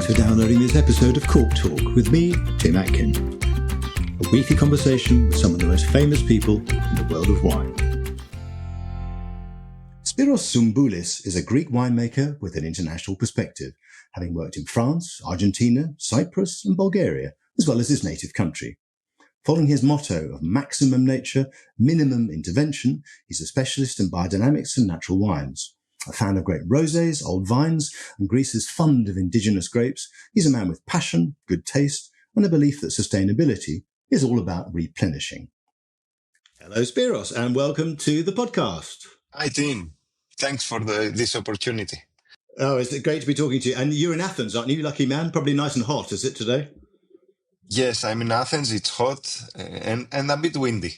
for downloading this episode of Cork Talk with me, Tim Atkin. A weekly conversation with some of the most famous people in the world of wine. Spyros Zoumboulis is a Greek winemaker with an international perspective, having worked in France, Argentina, Cyprus and Bulgaria, as well as his native country. Following his motto of maximum nature, minimum intervention, he's a specialist in biodynamics and natural wines. A fan of great rosés, old vines, and Greece's fund of indigenous grapes, he's a man with passion, good taste, and a belief that sustainability is all about replenishing. Hello, Spyros, and welcome to the podcast. Hi, Tim. Thanks for this opportunity. Oh, it's great to be talking to you. And you're in Athens, aren't you, lucky man? Probably nice and hot, is it today? Yes, I'm in Athens. It's hot and a bit windy.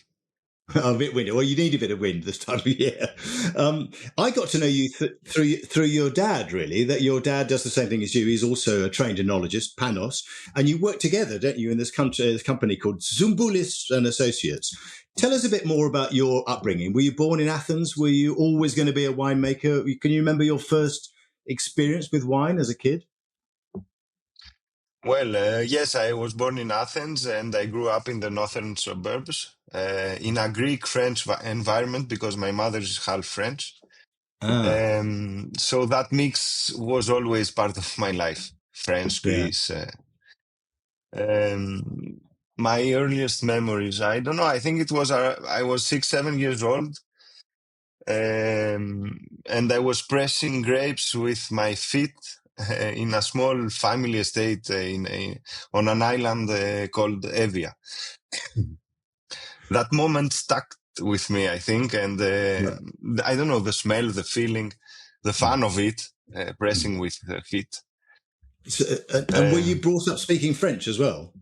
A bit windy. Well, you need a bit of wind this time of year. I got to know you through your dad, really, that your dad does the same thing as you. He's also a trained enologist, Panos, and you work together, don't you, in this company called Zoumboulis and Associates. Tell us a bit more about your upbringing. Were you born in Athens? Were you always going to be a winemaker? Can you remember your first experience with wine as a kid? Well, yes, I was born in Athens and I grew up in the northern suburbs in a Greek-French environment because my mother is half French. So that mix was always part of my life, French, Greece. My earliest memories, I don't know, I think it was, I was 6-7 years old. And I was pressing grapes with my feet in a small family estate on an island called Evia. That moment stuck with me, I think, and I don't know, the smell, the feeling, the fun of it, pressing with the feet. So, and were you brought up speaking French as well?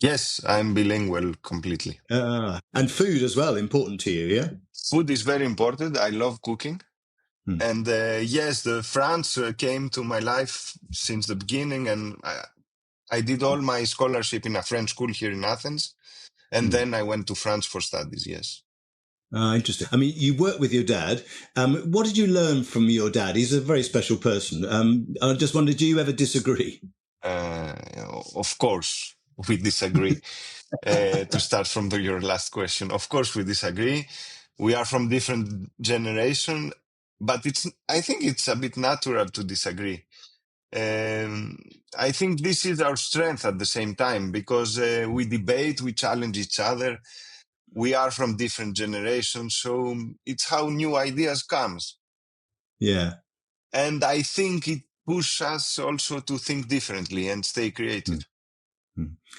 Yes, I'm bilingual completely. And food as well, important to you, yeah? Food is very important. I love cooking. And yes, the France came to my life since the beginning, and I did all my scholarship in a French school here in Athens, and then I went to France for studies, yes. Interesting. I mean, you work with your dad. What did you learn from your dad? He's a very special person. I just wondered, do you ever disagree? Of course, we disagree. To start from your last question, of course we disagree. We are from different generation, but I think it's a bit natural to disagree. I think this is our strength at the same time because we debate, we challenge each other. We are from different generations, so it's how new ideas comes. Yeah. And I think it pushes us also to think differently and stay creative.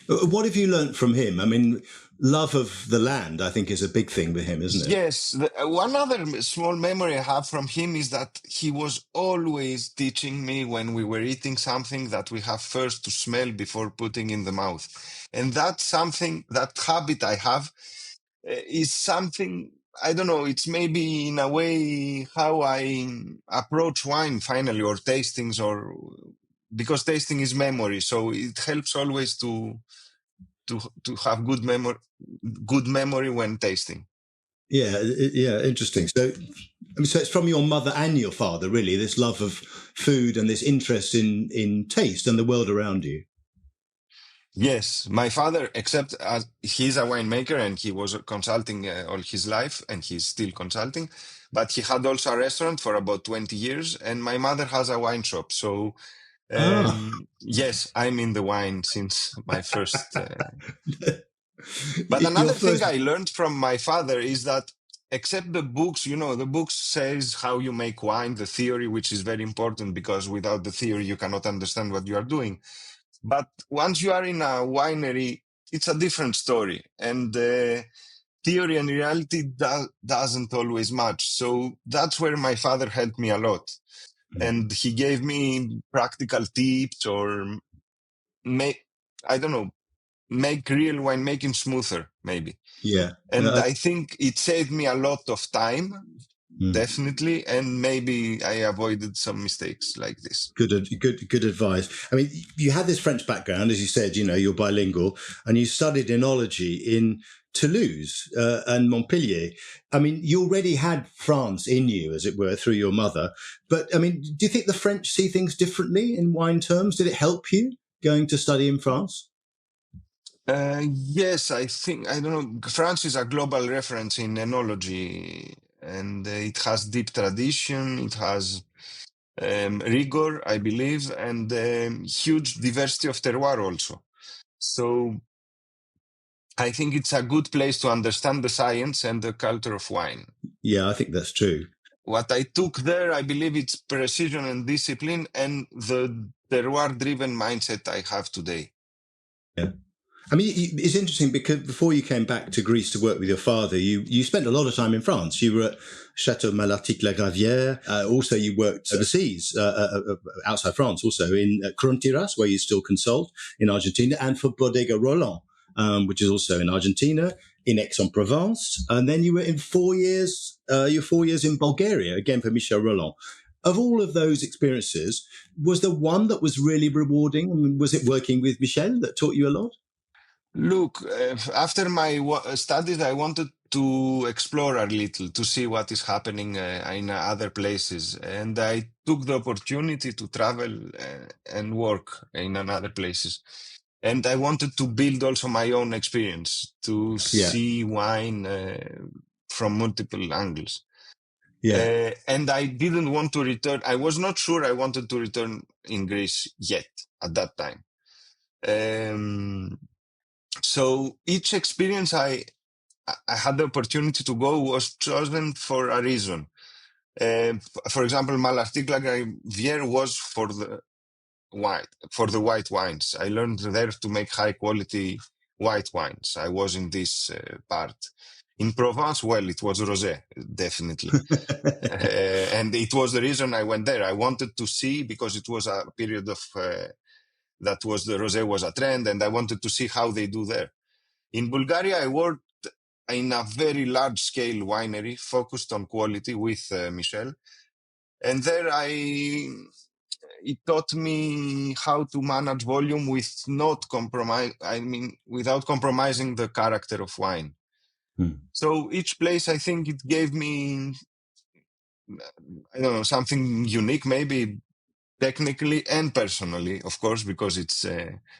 What have you learned from him? I mean, love of the land, I think, is a big thing with him, isn't it? Yes. One other small memory I have from him is that he was always teaching me when we were eating something that we have first to smell before putting in the mouth. And that's something, that habit I have is something, I don't know, it's maybe in a way how I approach wine finally, or tastings, or because tasting is memory. So it helps always to have good memory when tasting. Yeah, interesting. So it's from your mother and your father, really, this love of food and this interest in taste and the world around you. Yes, my father, except he's a winemaker and he was consulting all his life and he's still consulting, but he had also a restaurant for about 20 years and my mother has a wine shop. So yes, I'm in the wine since my first. But another thing I learned from my father is that except the books, the books says how you make wine, the theory, which is very important because without the theory, you cannot understand what you are doing. But once you are in a winery, it's a different story. And theory and reality doesn't always match. So that's where my father helped me a lot. And he gave me practical tips or make real winemaking smoother, maybe. Yeah. And I think it saved me a lot of time definitely, and maybe I avoided some mistakes like this. Good advice. I mean, you had this French background, as you said. You're bilingual, and you studied enology in Toulouse and Montpellier. I mean, you already had France in you, as it were, through your mother. But I mean, do you think the French see things differently in wine terms? Did it help you going to study in France? Yes, I don't know. France is a global reference in enology, and it has deep tradition. It has rigor, I believe, and huge diversity of terroir also. So I think it's a good place to understand the science and the culture of wine. Yeah, I think that's true. What I took there, I believe it's precision and discipline and the terroir-driven mindset I have today. Yeah. I mean, it's interesting because before you came back to Greece to work with your father, you spent a lot of time in France. You were at Chateau Malatic-la-Gravière. Also, you worked overseas, outside France, also in Crontiras, where you still consult in Argentina, and for Bodega Roland, which is also in Argentina, in Aix-en-Provence. And then you were in 4 years, you're 4 years in Bulgaria, again for Michel Rolland. Of all of those experiences, was there one that was really rewarding? I mean, was it working with Michel that taught you a lot? Look, after my studies, I wanted to explore a little to see what is happening in other places. And I took the opportunity to travel and work in other places. And I wanted to build also my own experience to Yeah. see wine from multiple angles. Yeah. And I didn't want to return. I was not sure I wanted to return in Greece yet at that time. So each experience I had the opportunity to go was chosen for a reason. For example, Malartic-Lagranvière was for the white wines. I learned there to make high quality white wines. I was in this part. In Provence, well, it was rosé, definitely. And it was the reason I went there. I wanted to see, because it was a period of that was the rosé was a trend, and I wanted to see how they do there. In Bulgaria, I worked in a very large scale winery focused on quality with Michel. And there it taught me how to manage volume with not compromise, without compromising the character of wine. So each place, I think it gave me, I don't know, something unique, maybe technically and personally, of course, because it's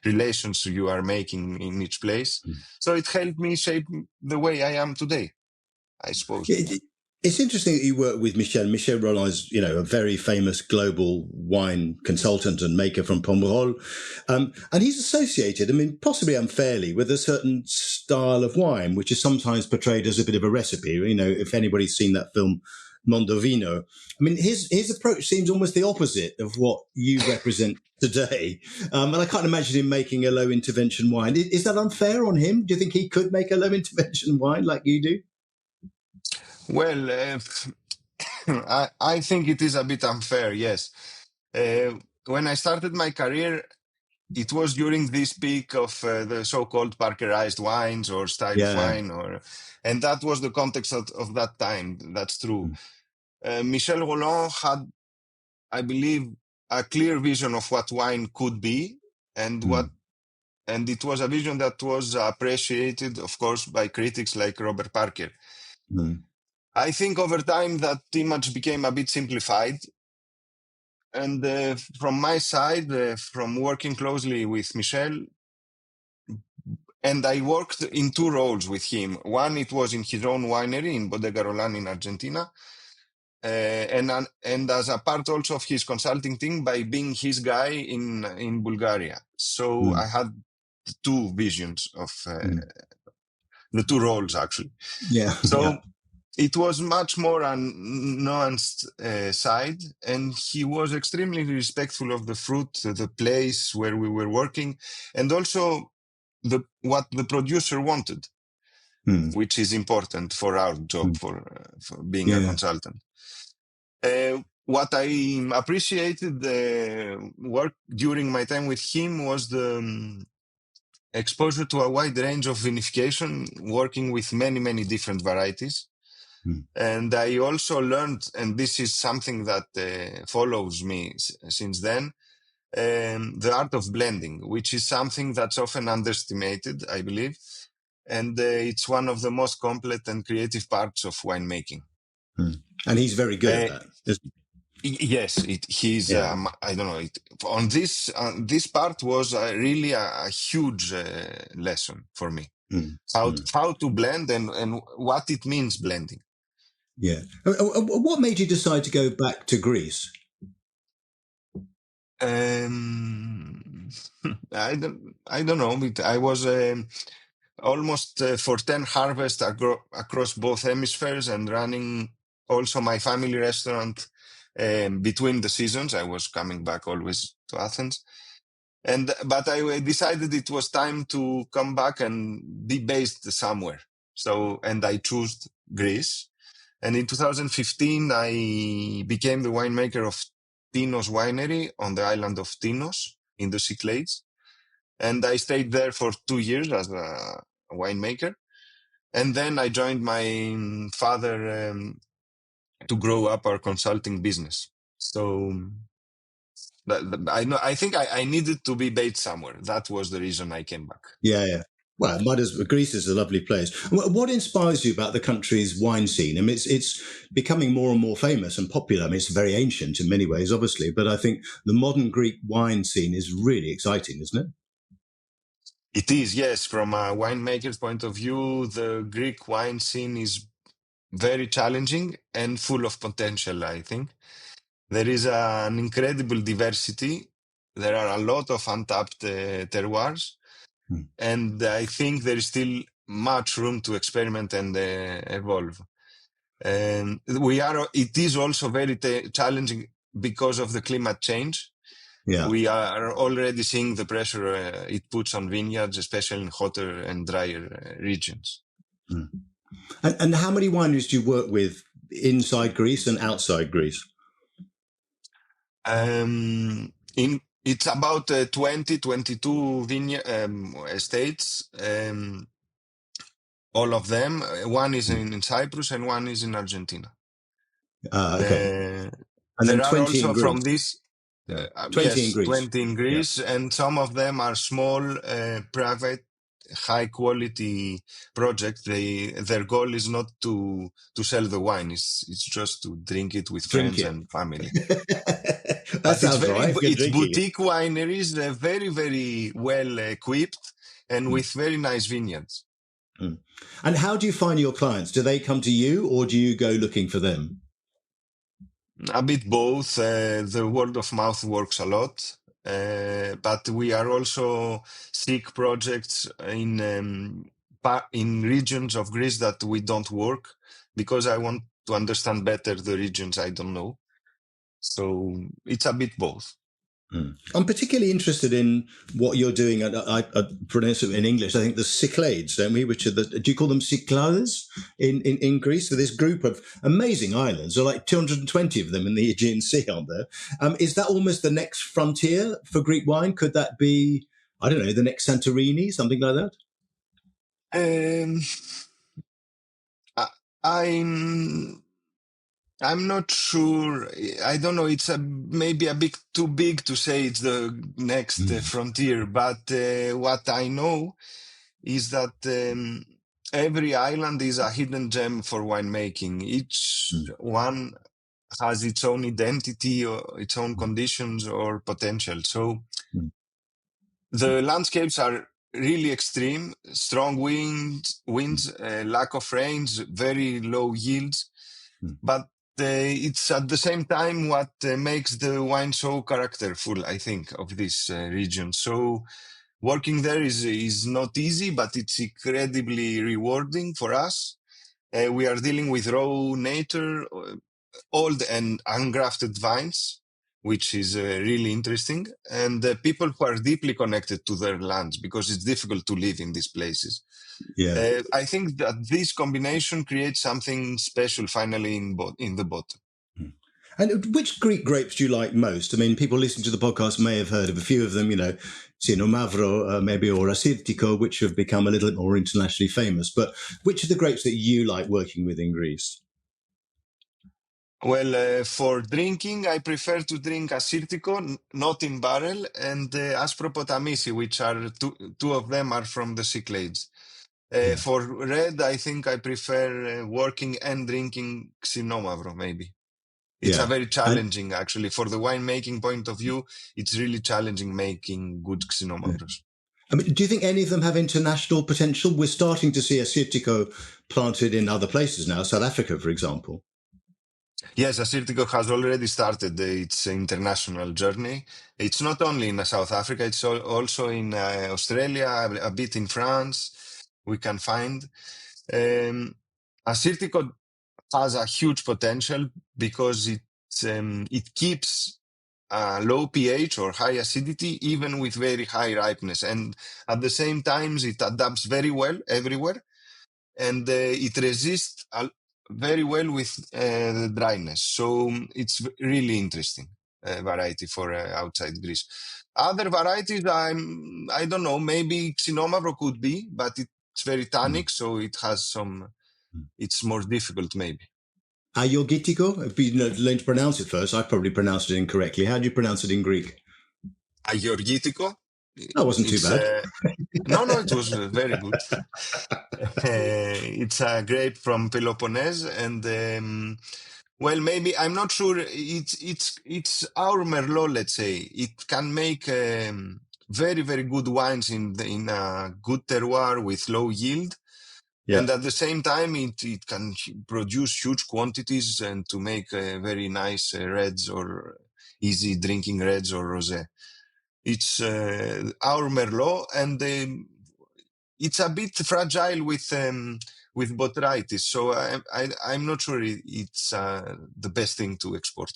relations you are making in each place. So it helped me shape the way I am today, I suppose. It's interesting that you work with Michel. Michel Rolland is, a very famous global wine consultant and maker from Pomerol. And he's associated, I mean, possibly unfairly, with a certain style of wine, which is sometimes portrayed as a bit of a recipe. If anybody's seen that film, Mondovino, I mean, his approach seems almost the opposite of what you represent today. And I can't imagine him making a low intervention wine. Is that unfair on him? Do you think he could make a low intervention wine like you do? Well, I think it is a bit unfair, yes. When I started my career, it was during this peak of the so-called Parkerized wines or style of Yeah. wine, and that was the context of that time. That's true. Michel Rolland had, I believe, a clear vision of what wine could be, and it was a vision that was appreciated, of course, by critics like Robert Parker. I think over time that image became a bit simplified. And from my side, from working closely with Michel, and I worked in two roles with him. One, it was in his own winery in Bodega Roland in Argentina, and as a part also of his consulting team by being his guy in Bulgaria. So I had two visions of the two roles, actually. Yeah. So it was much more a nuanced side, and he was extremely respectful of the fruit, the place where we were working, and also what the producer wanted, which is important for our job, for being a consultant. What I appreciated work during my time with him was the exposure to a wide range of vinification, working with many, many different varieties. And I also learned, and this is something that follows me since then, the art of blending, which is something that's often underestimated, I believe. And it's one of the most complex and creative parts of winemaking. And he's very good at that. Yes, he's. Yeah. I don't know. On this part was really a huge lesson for me. How to blend and what it means blending. Yeah. What made you decide to go back to Greece? I don't know. I was almost for 10 harvests across both hemispheres and running also my family restaurant between the seasons. I was coming back always to Athens. But I decided it was time to come back and be based somewhere. And I chose Greece. And in 2015, I became the winemaker of Tinos Winery on the island of Tinos in the Cyclades. And I stayed there for 2 years as a winemaker. And then I joined my father to grow up our consulting business. So I think I needed to be based somewhere. That was the reason I came back. Yeah. Well, Greece is a lovely place. What inspires you about the country's wine scene? I mean, it's becoming more and more famous and popular. I mean, it's very ancient in many ways, obviously, but I think the modern Greek wine scene is really exciting, isn't it? It is, yes. From a winemaker's point of view, the Greek wine scene is very challenging and full of potential, I think. There is an incredible diversity. There are a lot of untapped terroirs. And I think there is still much room to experiment and evolve. It is also very challenging because of the climate change. Yeah. We are already seeing the pressure it puts on vineyards, especially in hotter and drier regions. And how many wineries do you work with inside Greece and outside Greece? It's about 20, 22 estates, all of them. One is in Cyprus and one is in Argentina. Okay. And then there 20 are also in Greece. from this, 20 yes, in Greece. 20 in Greece, and some of them are small, private, high-quality projects. Their goal is not to sell the wine; it's just to drink it with friends and family. That sounds right. It's boutique wineries. They're very, very well equipped and with very nice vineyards. And how do you find your clients? Do they come to you or do you go looking for them? A bit both. The word of mouth works a lot, but we are also seek projects in regions of Greece that we don't work because I want to understand better the regions I don't know. So it's a bit both. I'm particularly interested in what you're doing. I pronounce it in English. I think the Cyclades, don't we? Which are do you call them Cyclades in Greece? So this group of amazing islands, there are like 220 of them in the Aegean Sea, aren't there? Is that almost the next frontier for Greek wine? Could that be, I don't know, the next Santorini, something like that? I'm not sure. I don't know. It's maybe a bit too big to say it's the next frontier. But what I know is that every island is a hidden gem for winemaking. Each one has its own identity or its own conditions or potential. So the landscapes are really extreme, strong winds, lack of rains, very low yields. But it's at the same time what makes the wine so characterful, I think, of this region. So working there is not easy, but it's incredibly rewarding for us. We are dealing with raw nature, old and ungrafted vines, which is really interesting, and people who are deeply connected to their lands because it's difficult to live in these places. Yeah. I think that this combination creates something special finally in the bottom. And which Greek grapes do you like most? I mean, people listening to the podcast may have heard of a few of them, Sinomavro, maybe, or Assyrtiko, which have become a little bit more internationally famous. But which are the grapes that you like working with in Greece? Well, for drinking, I prefer to drink Assyrtiko, not in barrel, and Aspropotamisi, which are two of them are from the Cyclades. Yeah. For red, I think I prefer working and drinking Xinomavro, maybe. It's a Yeah. very And challenging, actually. For the winemaking point of view, it's really challenging making good Xinomavros. I mean, do you think any of them have international potential? We're starting to see Assyrtiko planted in other places now, South Africa, for example. Yes, Assyrtiko has already started its international journey. It's not only in South Africa, it's also in Australia, a bit in France, we can find. Assyrtiko has a huge potential because it keeps low pH or high acidity even with very high ripeness. And at the same time, it adapts very well everywhere and it resists very well with the dryness. So it's really interesting variety for outside Greece. Other varieties, I don't know, maybe Xinomavro could be, but it's very Mm. tannic, so it has some, it's more difficult maybe. Ayurgitiko, if you learn to pronounce it first, I probably pronounced it incorrectly. How do you pronounce it in Greek? Agorgitiko, That wasn't too it's, bad. no, it was very good. It's a grape from Peloponnese, and well, maybe I'm not sure. It's our Merlot, let's say. It can make very very good wines in a good terroir with low yield, Yeah. and at the same time, it can produce huge quantities and to make very nice reds or easy drinking reds or rosé. It's our Merlot, and it's a bit fragile with botrytis, so I'm not sure it's the best thing to export.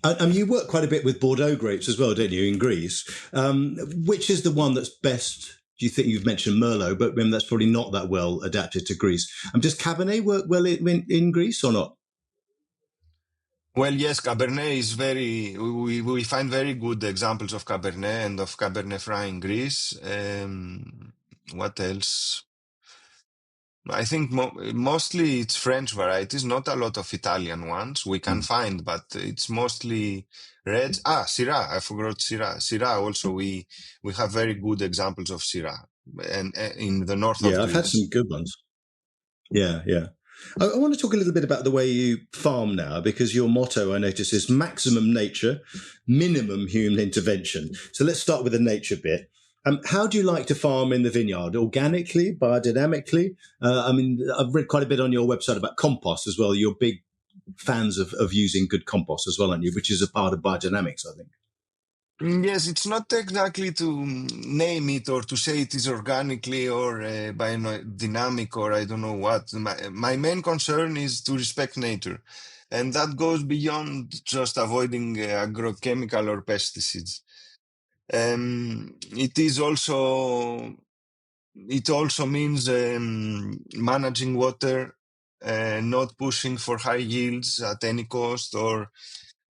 And you work quite a bit with Bordeaux grapes as well, don't you, in Greece? Which is the one that's best? Do you think you've mentioned Merlot, but that's probably not that well adapted to Greece? Does Cabernet work well in Greece or not? Well, yes, Cabernet is we find very good examples of Cabernet and of Cabernet Franc in Greece. What else? I think mostly it's French varieties, not a lot of Italian ones we can Mm. find, but it's mostly reds. Syrah, I forgot Syrah. Syrah also, we have very good examples of Syrah and in the north of Yeah, I've had Greece. some good ones. Yeah, yeah. I want to talk a little bit about the way you farm now, because your motto, I notice, is maximum nature, minimum human intervention. So let's start with the nature bit. How do you like to farm in the vineyard? Organically, biodynamically? I've read quite a bit on your website about compost as well. You're big fans of using good compost as well, aren't you? Which is a part of biodynamics, I think. Yes, it's not exactly to name it or to say it is organically or biodynamic or I don't know what. My main concern is to respect nature. And that goes beyond just avoiding agrochemical or pesticides. It is also, it also means managing water, not pushing for high yields at any cost or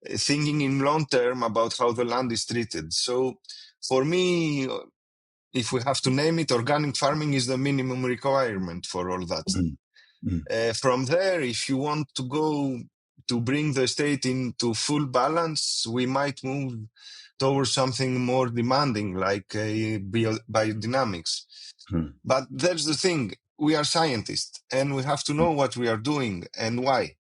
thinking in long term about how the land is treated. So for me, if we have to name it, organic farming is the minimum requirement for all that. Mm. Mm. From there, if you want to go to bring the state into full balance, we might move towards something more demanding like biodynamics. Mm. But there's the thing, we are scientists and we have to know what we are doing and why.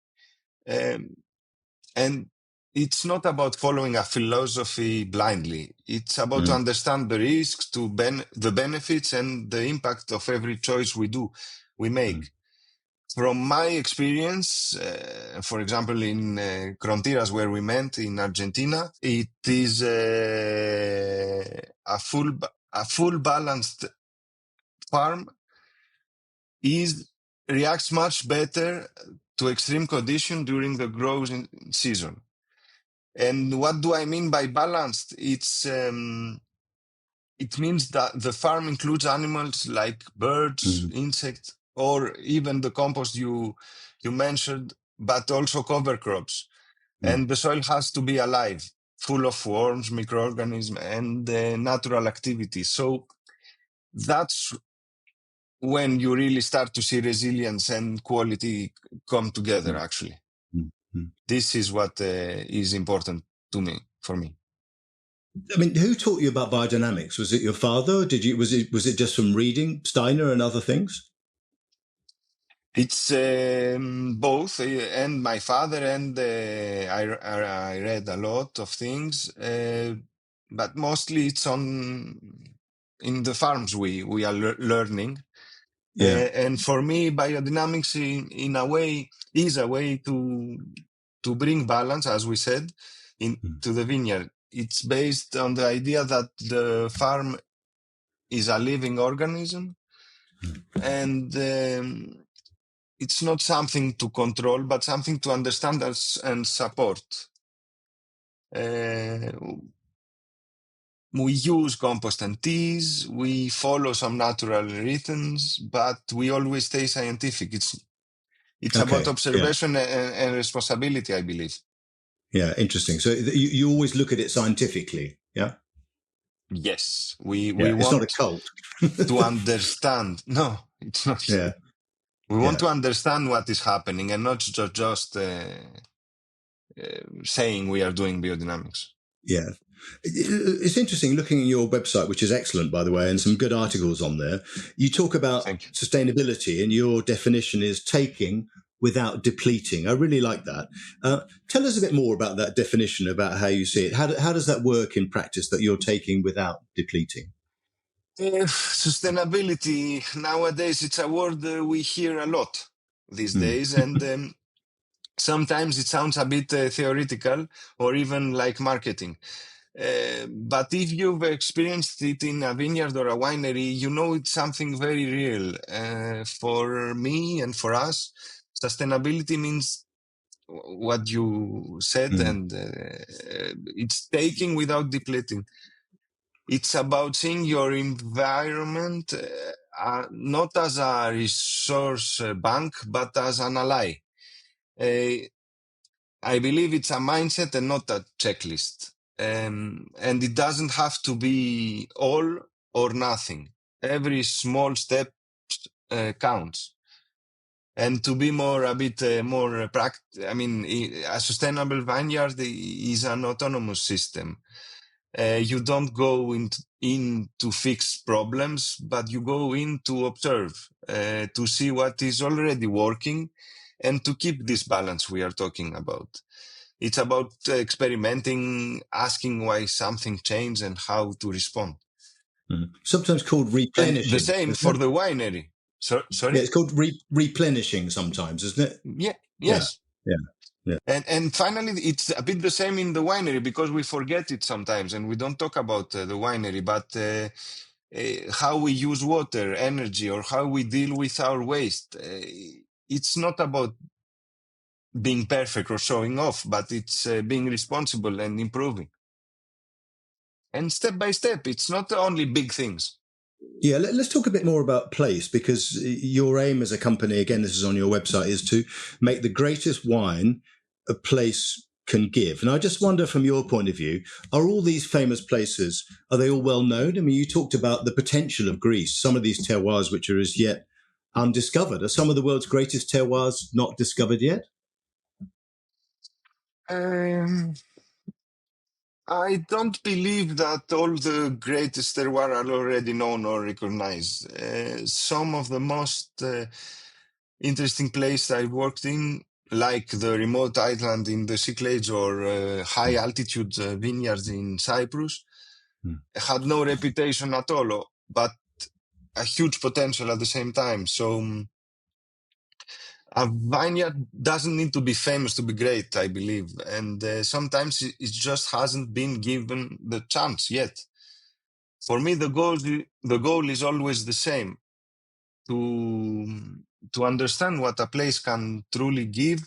And it's not about following a philosophy blindly. It's about to Mm. understand the risks, the benefits, and the impact of every choice we make. Mm. From my experience, for example, in Crontiras, where we met in Argentina, it is a full balanced farm reacts much better to extreme condition during the growing season. And what do I mean by balanced? It means that the farm includes animals like birds, Mm. insects, or even the compost you mentioned, but also cover crops. Mm. And the soil has to be alive, full of worms, microorganisms, and natural activity. So that's when you really start to see resilience and quality come together, Mm. actually. Mm. This is what is important for me. I mean, who taught you about biodynamics? Was it your father? Or was it just from reading Steiner and other things? It's both, and my father and I read a lot of things, but mostly it's in the farms we are learning. Yeah. And for me, biodynamics in a way is a way to bring balance, as we said, to the vineyard. It's based on the idea that the farm is a living organism, and it's not something to control, but something to understand us and support. We use compost and teas, we follow some natural rhythms, but we always stay scientific. It's about Okay. Yeah. observation and responsibility, I believe. Yeah. Interesting. So you always look at it scientifically. Yeah. Yes, we Yeah. It's not a want cult. to understand. No, it's not. Yeah. We want Yeah. to understand what is happening and not just saying we are doing biodynamics. Yeah. It's interesting looking at your website, which is excellent, by the way, and some good articles on there. You talk about Thank you. sustainability, and your definition is taking without depleting. I really like that. Tell us a bit more about that definition, about how you see it. How does that work in practice, that you're taking without depleting? Sustainability, nowadays, it's a word we hear a lot these days, and sometimes it sounds a bit theoretical or even like marketing. But if you've experienced it in a vineyard or a winery, you know it's something very real. For me and for us, sustainability means what you said, and it's taking without depleting. It's about seeing your environment not as a resource bank, but as an ally. I believe it's a mindset and not a checklist. And it doesn't have to be all or nothing. Every small step counts. And to be a bit more practical, I mean, a sustainable vineyard is an autonomous system. You don't go in to fix problems, but you go in to observe, to see what is already working, and to keep this balance we are talking about. It's about experimenting, asking why something changed and how to respond. Sometimes called And the replenishing, same isn't for it? the winery. Sorry? Yeah, it's called replenishing sometimes, isn't it? Yeah, Yeah, yes. yeah, yeah. And finally, it's a bit the same in the winery because we forget it sometimes and we don't talk about the winery, but how we use water, energy, or how we deal with our waste. It's not about being perfect or showing off, but it's being responsible and improving. And step by step, it's not only big things. Yeah, let's talk a bit more about place, because your aim as a company, again, this is on your website, is to make the greatest wine a place can give. And I just wonder, from your point of view, are all these famous places, are they all well known? I mean, you talked about the potential of Greece, some of these terroirs which are as yet undiscovered. Are some of the world's greatest terroirs not discovered yet? Um, I don't believe that all the greatest terroir are already known or recognized. Some of the most interesting places I worked in, like the remote island in the Cyclades or high altitude vineyards in Cyprus, had no reputation at all, but a huge potential at the same time. So a vineyard doesn't need to be famous to be great, I believe. And sometimes it just hasn't been given the chance yet. For me, the goal is always the same, to understand what a place can truly give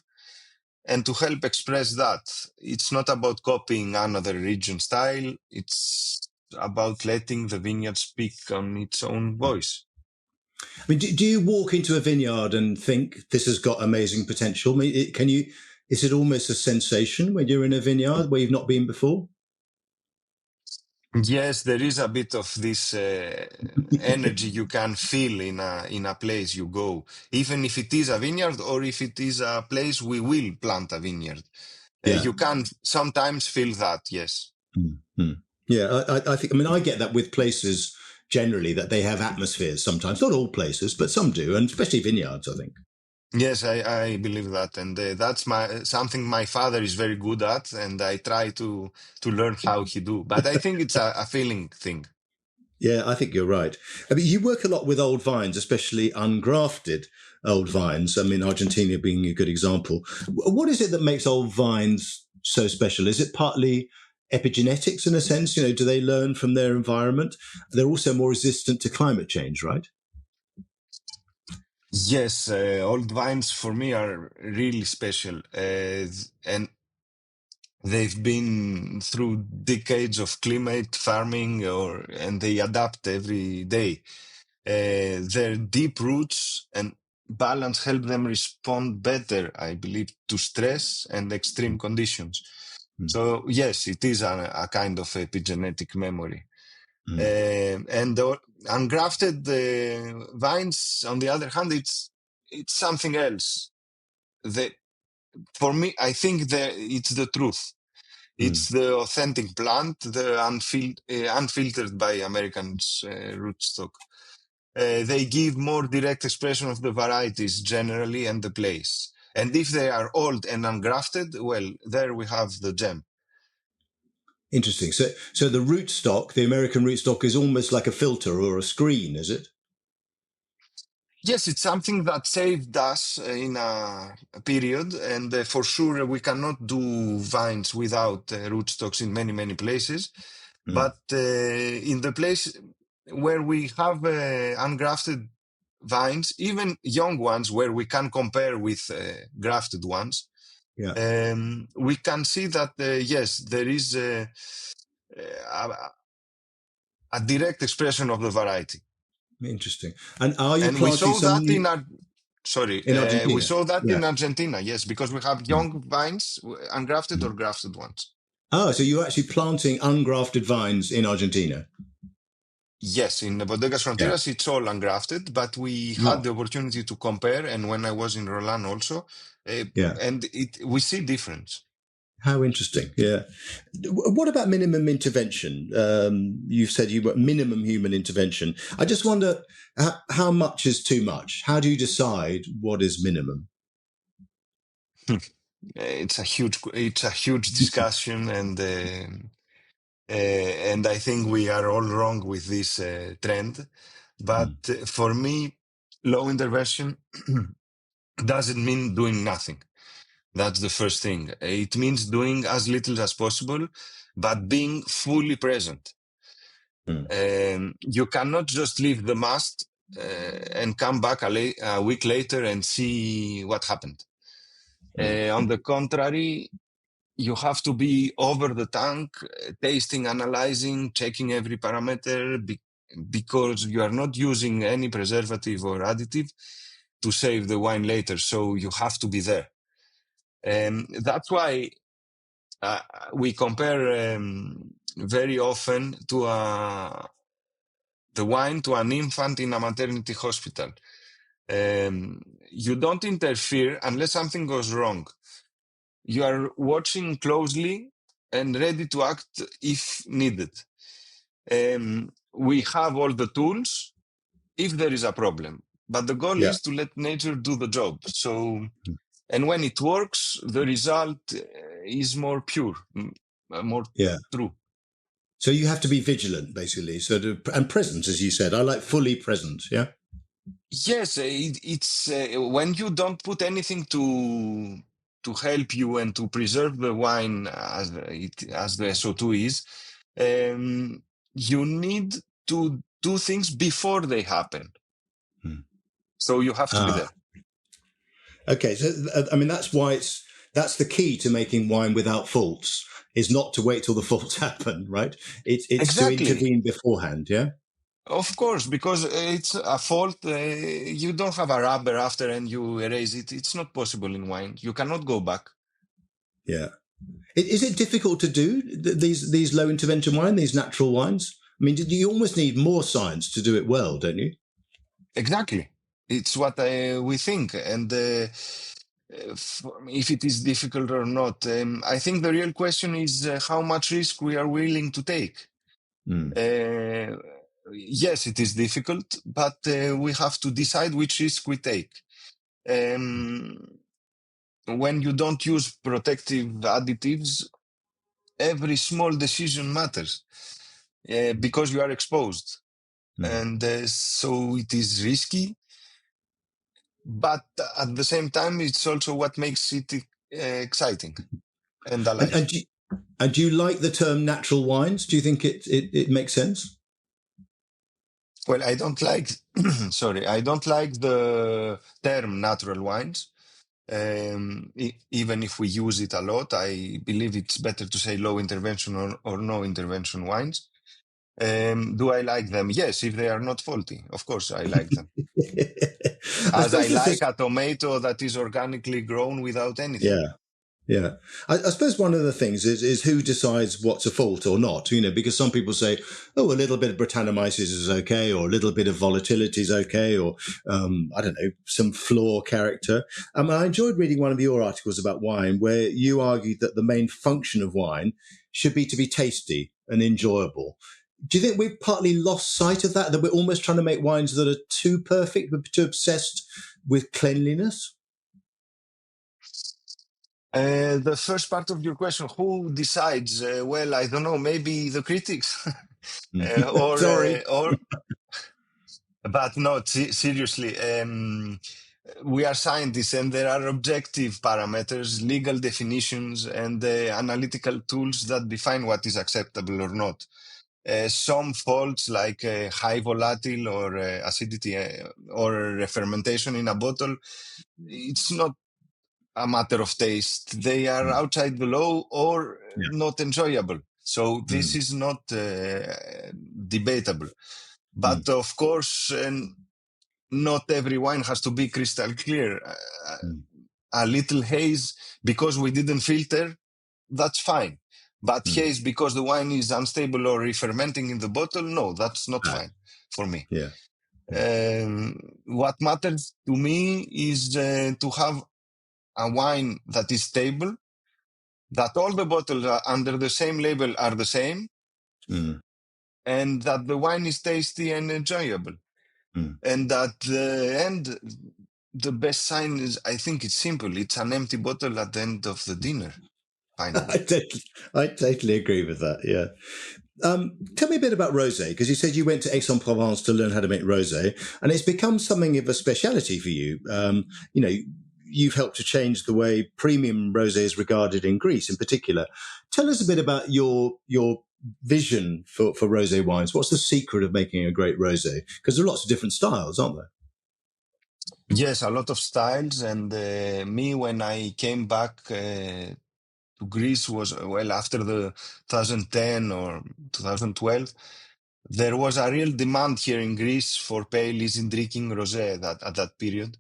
and to help express that. It's not about copying another region style. It's about letting the vineyard speak on its own voice. I mean, do you walk into a vineyard and think this has got amazing potential? I mean, is it almost a sensation when you're in a vineyard where you've not been before? Yes, there is a bit of this energy you can feel in a place you go, even if it is a vineyard or if it is a place we will plant a vineyard. Yeah. You can sometimes feel that, yes. Mm-hmm. Yeah, I think, I mean, I get that with places generally that they have atmospheres sometimes, not all places, but some do, and especially vineyards, I think. Yes, I believe that, and that's my something my father is very good at, and I try to learn how he do. But I think it's a feeling thing. Yeah, I think you're right. I mean, you work a lot with old vines, especially ungrafted old vines. I mean, Argentina being a good example. What is it that makes old vines so special? Is it partly epigenetics in a sense? You know, do they learn from their environment? They're also more resistant to climate change, right? Yes, old vines for me are really special, and they've been through decades of climate farming, and they adapt every day. Their deep roots and balance help them respond better, I believe, to stress and extreme conditions. Mm, So yes, it is a kind of epigenetic memory. mm, And the ungrafted vines, on the other hand, it's something else. The, for me, I think that it's the truth. mm. It's the authentic plant, the unfiltered by Americans rootstock. They give more direct expression of the varieties generally and the place. And if they are old and ungrafted, well, there we have the gem. Interesting. So the rootstock, the American rootstock, is almost like a filter or a screen, is it? Yes, it's something that saved us in a period, and for sure we cannot do vines without rootstocks in many, many places. Mm, But in the place where we have ungrafted vines, even young ones where we can compare with grafted ones, yeah. we can see that, yes, there is a direct expression of the variety. Interesting. And are you And we planting saw some that new in we Argentina? saw that Yeah. in Argentina, yes, because we have Mm, young vines, ungrafted or mm. grafted ones. Oh, so you're actually planting ungrafted vines in Argentina? Yes, in the Bodegas Yeah. Fronteras, it's all ungrafted, but we had Oh, the opportunity to compare, and when I was in Roland also, uh, yeah. and we see difference. How interesting. Yeah. What about minimum intervention? You said you were minimum human intervention. I just wonder how much is too much? How do you decide what is minimum? It's a huge discussion, and I think we are all wrong with this trend. But Mm, for me, low intervention doesn't mean doing nothing. That's the first thing. It means doing as little as possible, but being fully present. mm, You cannot just leave the mast and come back a week later and see what happened. mm. On the contrary, you have to be over the tank, tasting, analyzing, checking every parameter because you are not using any preservative or additive to save the wine later. So you have to be there. And that's why uh, we compare very often to the wine to an infant in a maternity hospital. You don't interfere unless something goes wrong. You are watching closely and ready to act if needed. We have all the tools if there is a problem, but the goal Yeah. is to let nature do the job. So, and when it works, the result is more pure, more Yeah. true. So you have to be vigilant, basically. And present, as you said. I like fully present. Yeah. Yes, it's when you don't put anything to help you and to preserve the wine as the SO2 is, you need to do things before they happen. Hmm. So you have to be Ah, there. okay. So, I mean, that's the key to making wine without faults is not to wait till the faults happen, right? It's to Exactly. intervene beforehand. Yeah. Of course, because it's a fault. You don't have a rubber after and you erase it. It's not possible in wine. You cannot go back. Yeah. Is it difficult to do these low intervention wine, these natural wines? I mean, you almost need more science to do it well, don't you? Exactly. It's what we think. And if it is difficult or not, I think the real question is how much risk we are willing to take. Uh, yes, it is difficult, but we have to decide which risk we take. When you don't use protective additives, every small decision matters because you are exposed. And so it is risky, but at the same time, it's also what makes it exciting and And, alive. and, do you, and do you like the term natural wines? Do you think it makes sense? Well, I don't like, sorry, I don't like the term natural wines. Even if we use it a lot, I believe it's better to say low intervention or no intervention wines. Do I like them? Yes, if they are not faulty. Of course, I like them. I As I suppose like a tomato that is organically grown without anything. yeah. Yeah, I suppose one of the things is who decides what's a fault or not. Because some people say, oh, a little bit of Brettanomyces is okay, or a little bit of volatility is okay, or I don't know, some flaw character. I enjoyed reading one of your articles about wine, where you argued that the main function of wine should be to be tasty and enjoyable. Do you think we've partly lost sight of that we're almost trying to make wines that are too perfect, but too obsessed with cleanliness? The first part of your question, who decides? Well, I don't know, maybe the critics, Sorry. but no, seriously, we are scientists and there are objective parameters, legal definitions, and analytical tools that define what is acceptable or not. Some faults like high volatile or acidity or fermentation in a bottle, it's not a matter of taste. They are outside the law or Yeah. not enjoyable. So this is not debatable. But of course, not every wine has to be crystal clear. A little haze because we didn't filter, that's fine. But haze because the wine is unstable or re-fermenting in the bottle, no, that's not fine for me. Yeah. What matters to me is to have a wine that is stable, that all the bottles are under the same label are the same, and that the wine is tasty and enjoyable. And at the end, the best sign is, I think it's simple. It's an empty bottle at the end of the dinner, finally. I totally agree with that. Yeah. Tell me a bit about rosé, because you said you went to Aix-en-Provence to learn how to make rosé, and it's become something of a speciality for you. You've helped to change the way premium rosé is regarded in Greece, in particular. Tell us a bit about your vision for rosé wines. What's the secret of making a great rosé? Because there are lots of different styles, aren't there? Yes, a lot of styles. And me, when I came back to Greece, was well after the 2010 or 2012. There was a real demand here in Greece for pale easy drinking rosé at that period,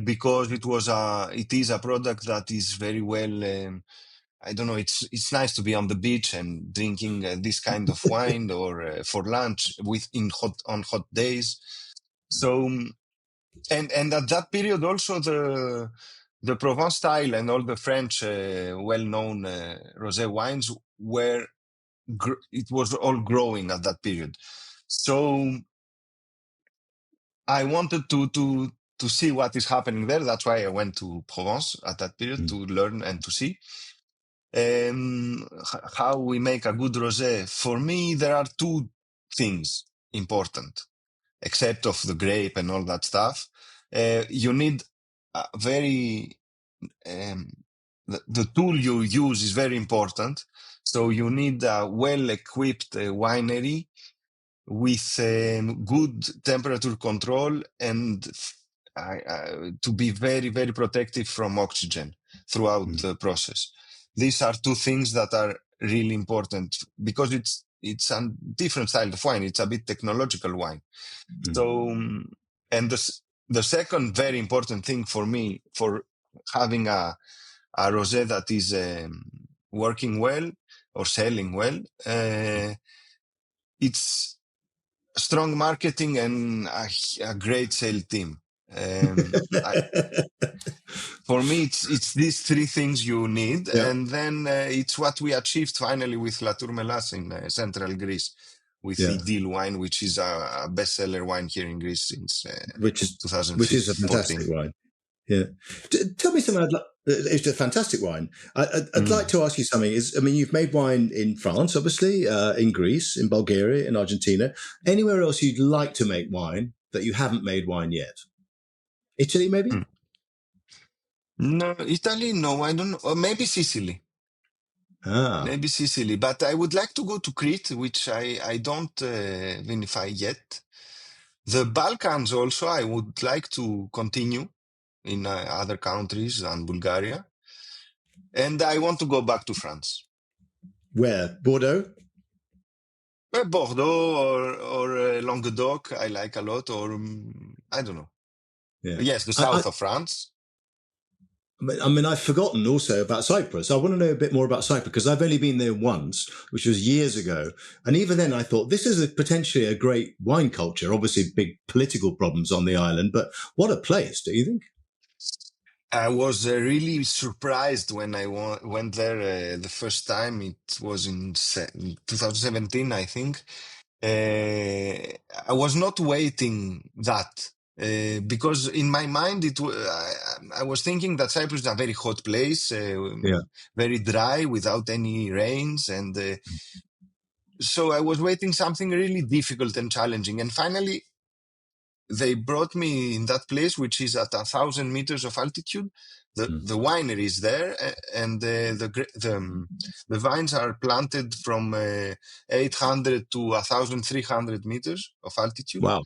because it is a product that is very well. I don't know. It's nice to be on the beach and drinking this kind of wine, or for lunch on hot days. So and at that period also the Provence style and all the French well-known rosé wines were it was all growing at that period. So I wanted to see what is happening there. That's why I went to Provence at that period to learn and to see how we make a good rosé. For me, there are two things important, except of the grape and all that stuff. You need a very the tool you use is very important. So you need a well-equipped winery with good temperature control and to be very, very protective from oxygen throughout the process. These are two things that are really important because it's a different style of wine. It's a bit technological wine. So, and the second very important thing for me for having a a rosé that is working well or selling well. It's strong marketing and a great sales team. For me, it's these three things you need, Yeah. and then it's what we achieved finally with La Tourmelas in central Greece, with Yeah. Idil wine, which is a bestseller wine here in Greece since which is a 2014. fantastic wine. Yeah. Tell me something. It's a fantastic wine. I'd like to ask you something. You've made wine in France, obviously, in Greece, in Bulgaria, in Argentina. Anywhere else you'd like to make wine that you haven't made wine yet? Italy, maybe? No, Italy, no, I don't know. Or maybe Sicily. Maybe Sicily. But I would like to go to Crete, which I don't vinify yet. The Balkans also, I would like to continue in other countries than Bulgaria. And I want to go back to France. Where? Bordeaux? Bordeaux or Languedoc, I like a lot, or I don't know. Yeah. Yes, the south of France. I've forgotten also about Cyprus. I want to know a bit more about Cyprus because I've only been there once, which was years ago. And even then I thought this is potentially a great wine culture, obviously big political problems on the island, but what a place, do you think? I was really surprised when I went there the first time. It was in 2017, I think. I was not waiting that because in my mind I was thinking that Cyprus is a very hot place, very dry, without any rains, and so I was waiting something really difficult and challenging. And finally, they brought me in that place, which is at 1,000 meters of altitude. The winery is there, and the vines are planted from 800 to 1,300 meters of altitude. Wow.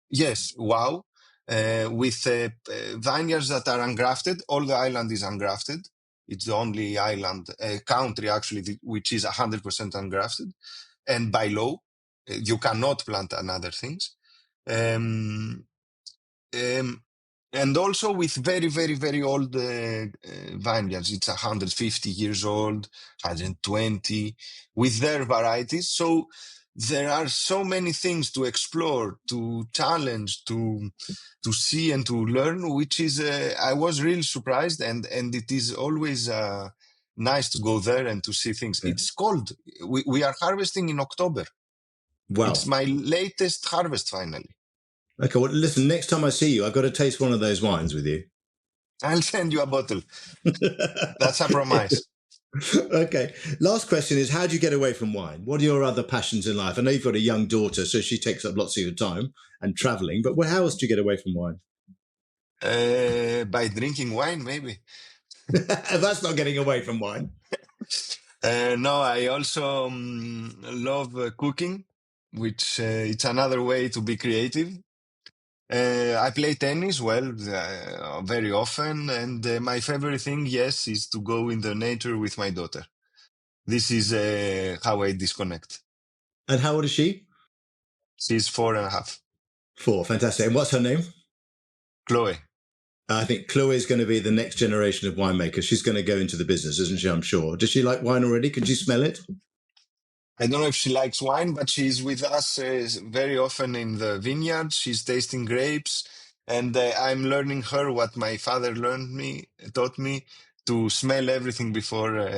Yes, wow. With vineyards that are ungrafted. All the island is ungrafted. It's the only island, country actually, which is 100% ungrafted. And by law, you cannot plant other things. And also with very, very, very old vineyards. It's 150 years old, 120, with their varieties. So there are so many things to explore, to challenge, to see and to learn, which is, I was really surprised. And it is always nice to go there and to see things. Yeah. It's cold. We are harvesting in October. Wow. It's my latest harvest finally. Okay, well, listen, next time I see you, I've got to taste one of those wines with you. I'll send you a bottle. That's a promise. Okay. Last question is, how do you get away from wine? What are your other passions in life? I know you've got a young daughter, so she takes up lots of your time and traveling, but how else do you get away from wine? By drinking wine, maybe. That's not getting away from wine. No, I also love cooking, which it's another way to be creative. I play tennis very often, and my favorite thing, yes, is to go in the nature with my daughter. This is how I disconnect. And how old is she? She's 4.5. 4, fantastic. And what's her name? Chloe. I think Chloe is going to be the next generation of winemakers. She's going to go into the business, isn't she? I'm sure. Does she like wine already? Can you smell it? I don't know if she likes wine, but she's with us very often in the vineyard. She's tasting grapes, and I'm learning her what my father taught me to smell everything before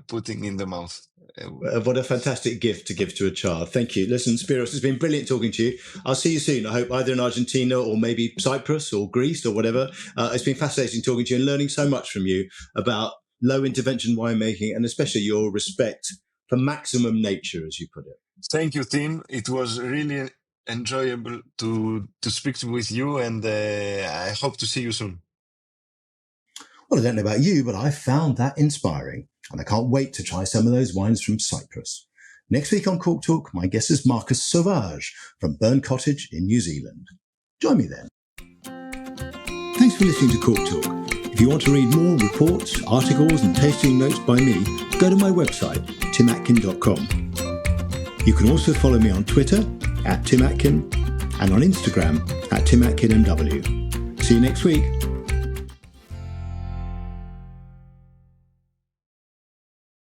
putting in the mouth. What a fantastic gift to give to a child. Thank you. Listen, Spyros, it's been brilliant talking to you. I'll see you soon. I hope either in Argentina or maybe Cyprus or Greece or whatever. It's been fascinating talking to you and learning so much from you about low intervention winemaking and especially your respect for maximum nature, as you put it. Thank you, Tim. It was really enjoyable to speak with you, and I hope to see you soon. Well, I don't know about you, but I found that inspiring, and I can't wait to try some of those wines from Cyprus. Next week on Cork Talk, my guest is Marcus Sauvage from Burn Cottage in New Zealand. Join me then. Thanks for listening to Cork Talk. If you want to read more reports, articles and tasting notes by me, go to my website, timatkin.com. You can also follow me on Twitter @TimAtkin and on Instagram @TimAtkinMW. See you next week.